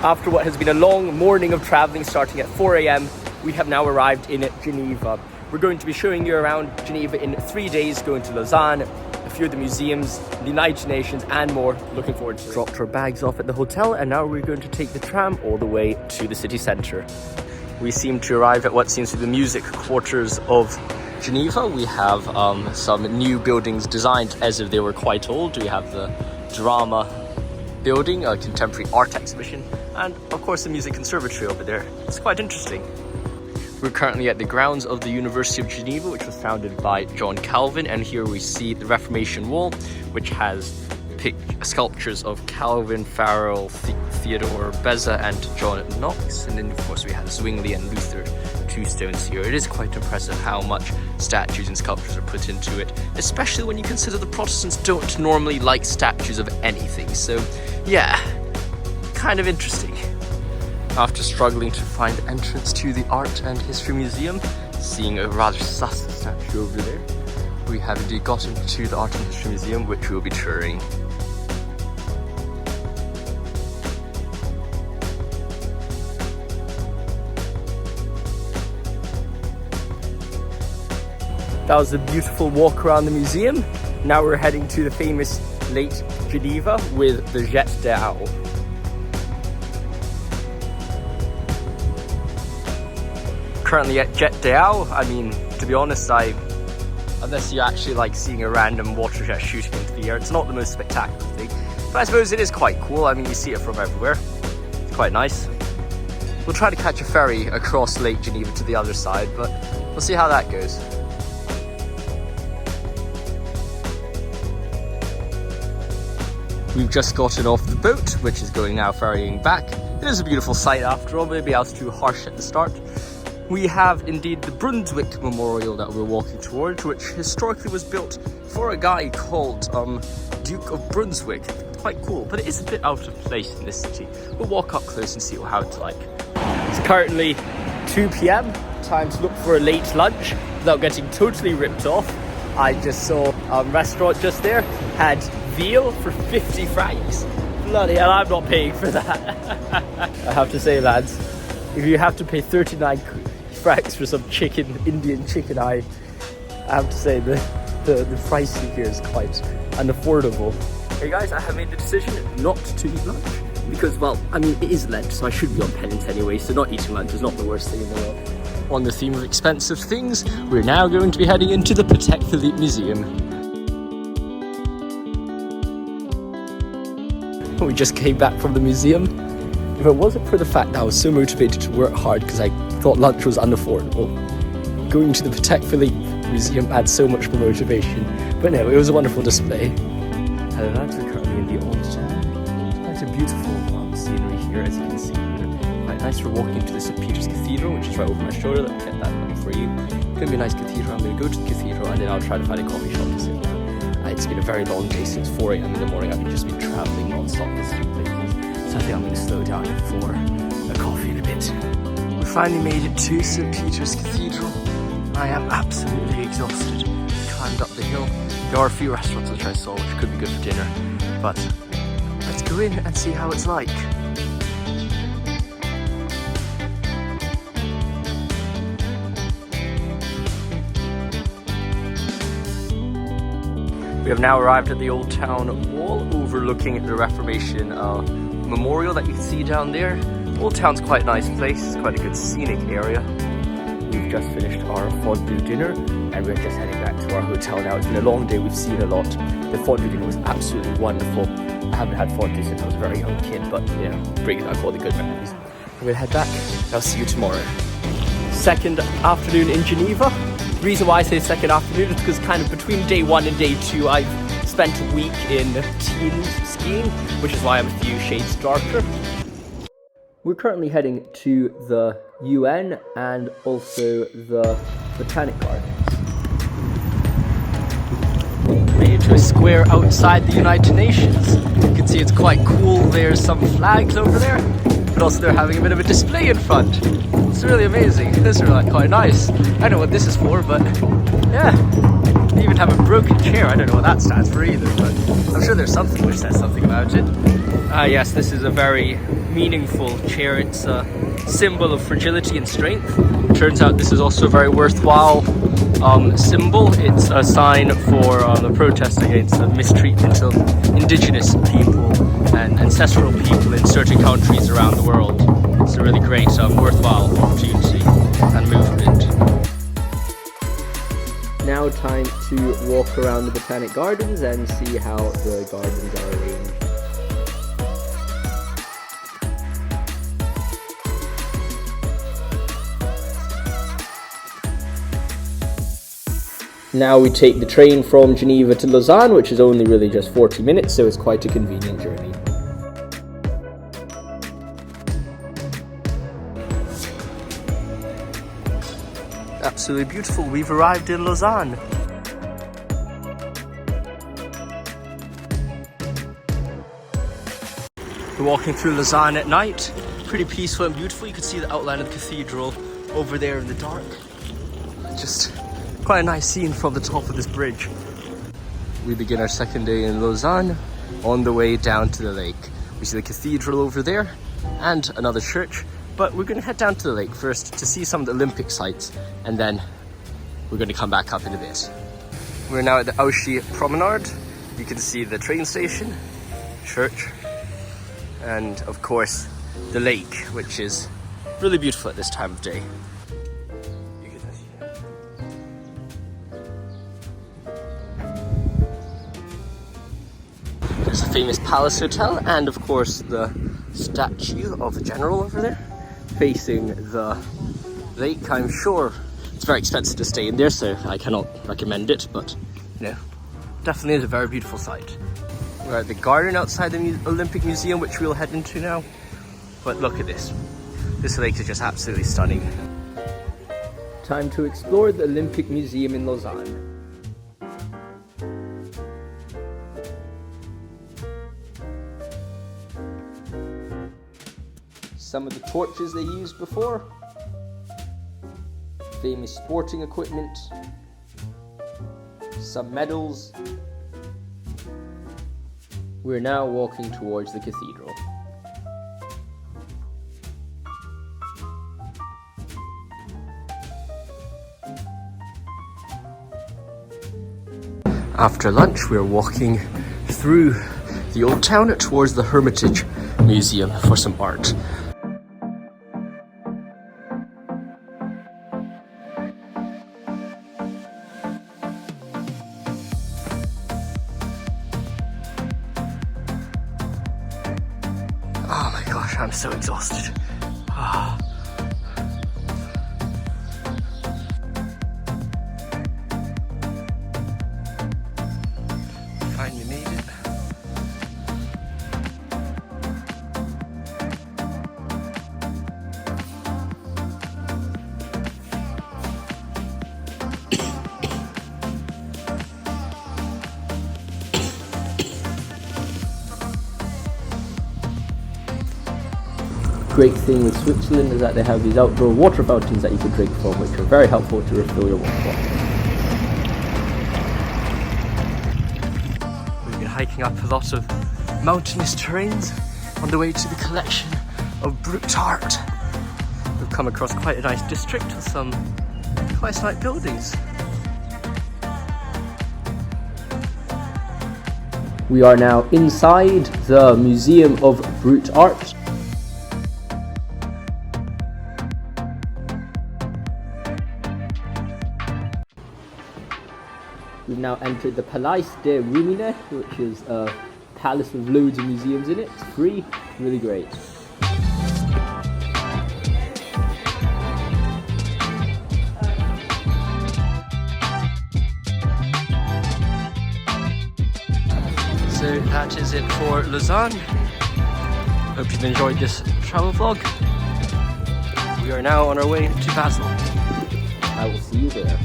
After what has been a long morning of traveling starting at 4 a.m, we have now arrived in Geneva. We're going to be showing you around Geneva in 3 days, going to Lausanne, a few of the museums, the United Nations and more. Looking forward to it. Dropped our bags off at the hotel and now we're going to take the tram all the way to the city centre. We seem to arrive at what seems to be the music quarters of Geneva. We have some new buildings designed as if they were quite old. We have the drama building, a contemporary art exhibition, and of course the music conservatory over there. It's quite interesting. We're currently at the grounds of the University of Geneva, which was founded by John Calvin, and here we see the Reformation Wall, which has sculptures of Calvin, Farel, Theodore Beza and John Knox, and then of course we have Zwingli and Luther, two stones here. It is quite impressive how much statues and sculptures are put into it, especially when you consider the Protestants don't normally like statues of anything, so yeah, kind of interesting. After struggling to find entrance to the Art and History Museum, seeing a rather sus statue over there, we have indeed gotten to the Art and History Museum, which we will be touring. That was a beautiful walk around the museum. Now we're heading to the famous Lake Geneva with the Jet d'Eau. Currently at Jet d'Eau. I mean, to be honest, unless you actually like seeing a random water jet shooting into the air, it's not the most spectacular thing. But I suppose it is quite cool. I mean, you see it from everywhere. It's quite nice. We'll try to catch a ferry across Lake Geneva to the other side, but we'll see how that goes. We've just gotten off the boat, which is going now ferrying back. It is a beautiful sight after all, maybe I was too harsh at the start. We have indeed the Brunswick Memorial that we're walking towards, which historically was built for a guy called Duke of Brunswick. Quite cool, but it is a bit out of place in this city. We'll walk up close and see how it's like. It's currently 2 p.m, time to look for a late lunch without getting totally ripped off. I just saw a restaurant just there, had veal for 50 francs. Bloody hell, I'm not paying for that. I have to say, lads, if you have to pay 39 francs for some chicken, Indian chicken, I have to say the pricing here is quite unaffordable. Hey guys, I have made the decision not to eat lunch because, well, I mean, it is Lent, so I should be on penance anyway, so not eating lunch is not the worst thing in the world. On the theme of expensive things, we're now going to be heading into the Patek Philippe Museum. We just came back from the museum. If it wasn't for the fact that I was so motivated to work hard because I thought lunch was unaffordable, going to the Patek Philippe Museum adds so much more motivation. But no, it was a wonderful display. Hello lads, we're currently in the old town. It's quite a beautiful scenery here, as you can see here. Quite nice. We're walking to the St. Peter's Cathedral, which is right over my shoulder. Let me get that one for you. It's going to be a nice cathedral. I'm going to go to the cathedral and then I'll try to find a coffee shop to sit down. It's been a very long day since 4 a.m. in the morning. I've just been travelling non-stop visiting places. So I think I'm going to slow down for a coffee in a bit. We finally made it to St. Peter's Cathedral. I am absolutely exhausted. Climbed up the hill. There are a few restaurants which I saw which could be good for dinner. But let's go in and see how it's like. We have now arrived at the Old Town Wall, overlooking the Reformation Memorial that you can see down there. Old Town's quite a nice place, it's quite a good scenic area. We've just finished our fondue dinner and we're just heading back to our hotel now. It's been a long day, we've seen a lot. The fondue dinner was absolutely wonderful. I haven't had fondue since I was a very young kid, but you know, bringing back all the good memories. I'm gonna head back, and I'll see you tomorrow. Second afternoon in Geneva. The reason why I say second afternoon is because kind of between day 1 and day 2 I've spent a week in teens skiing, which is why I'm a few shades darker. We're currently heading to the UN and also the Botanic Gardens. Made it to a square outside the United Nations. You can see it's quite cool. There's some flags over there, but also they're having a bit of a display in front. It's really amazing. This is really quite nice. I don't know what this is for, but yeah. They even have a broken chair. I don't know what that stands for either, but I'm sure there's something which says something about it. Ah yes, this is a very meaningful chair. It's a symbol of fragility and strength. Turns out this is also a very worthwhile symbol. It's a sign for the protest against the mistreatment of indigenous people and ancestral people in certain countries around the world. It's a really great, worthwhile opportunity and movement. Now time to walk around the Botanic Gardens and see how the gardens are arranged. Now we take the train from Geneva to Lausanne, which is only really just 40 minutes, so it's quite a convenient journey. Absolutely beautiful. We've arrived in Lausanne. We're walking through Lausanne at night. Pretty peaceful and beautiful. You can see the outline of the cathedral over there in the dark. Just quite a nice scene from the top of this bridge. We begin our second day in Lausanne on the way down to the lake. We see the cathedral over there and another church. But we're going to head down to the lake first to see some of the Olympic sites, and then we're going to come back up in a bit. We're now at the Ouchy Promenade. You can see the train station, church, and of course the lake, which is really beautiful at this time of day. There's a famous Palace Hotel and of course the statue of the general over there, facing the lake. I'm sure it's very expensive to stay in there, so I cannot recommend it, but you know, definitely is a very beautiful site. We're at the garden outside the Olympique Museum, which we'll head into now. But look at this. This lake is just absolutely stunning. Time to explore the Olympique Museum in Lausanne. Some of the torches they used before, famous sporting equipment, some medals. We're now walking towards the cathedral. After lunch, we're walking through the old town towards the Hermitage Museum for some art. Oh my gosh, I'm so exhausted. Finally made it. Great thing with Switzerland is that they have these outdoor water fountains that you can drink from, which are very helpful to refill your water bottle. We've been hiking up a lot of mountainous terrains on the way to the collection of Brut'Art. We've come across quite a nice district with some quite nice buildings. We are now inside the Museum of Brut'Art. We've now entered the Palais de Rumine, which is a palace with loads of museums in it. It's free, really great. So that is it for Lausanne. Hope you've enjoyed this travel vlog. We are now on our way to Basel. I will see you there.